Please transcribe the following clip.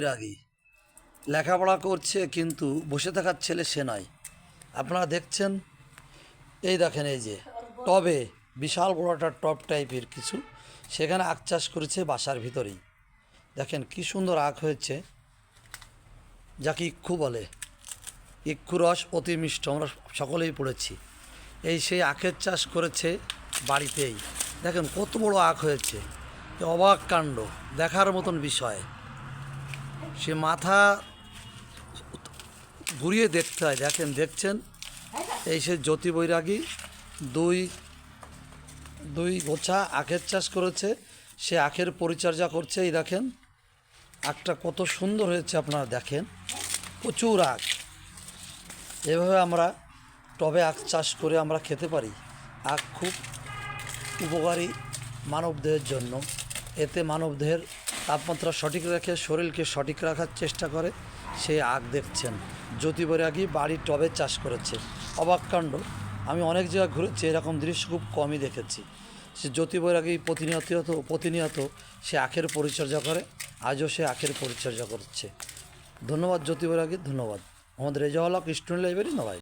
রাগী লেখাপড়া করছে কিন্তু বসে থাকার ছেলে সে নয়। আপনারা দেখছেন, এই দেখেন, এই যে টবে বিশাল বড় একটা টব টাইপের কিছু, সেখানে আখ চাষ করেছে বাসার ভিতরেই। দেখেন কি সুন্দর আখ হয়েছে, যাকে ইক্ষু বলে। ইক্ষু রস অতি মিষ্ট, আমরা সকলেই পড়েছি। এই সেই আখের চাষ করেছে বাড়িতেই। দেখেন কত বড় আখ হয়েছে, অবাক কাণ্ড, দেখার মতন বিষয়। সে মাথা ঘুরিয়ে দেখতে হয়। দেখছেন, এই সে জ্যোতি বৈরাগী দুই দুই গোছা আখের চাষ করেছে, সে আখের পরিচর্যা করছে। এই দেখেন আখটা কত সুন্দর হয়েছে, আপনারা দেখেন, প্রচুর আখ। এভাবে আমরা টবে আখ চাষ করে আমরা খেতে পারি। আখ খুব উপকারী মানবদেহের জন্য। এতে মানবদেহের তাপমাত্রা সঠিক রেখে শরীরকে সঠিক রাখার চেষ্টা করে। সেই আখ দেখছেন জ্যোতি বৈরাগী বাড়ির টবে চাষ করেছে। অবাক কাণ্ড, আমি অনেক জায়গায় ঘুরেছি, এরকম দৃশ্য খুব কমই দেখেছি। সে জ্যোতি বৈরাগী প্রতিনিয়ত সে আখের পরিচর্যা করে, আজও সে আখের পরিচর্যা করছে। ধন্যবাদ জ্যোতি বৈরাগী, ধন্যবাদ। আমাদের রেজাওয়ালা কৃষ্ণ লাইব্রেরি নয়।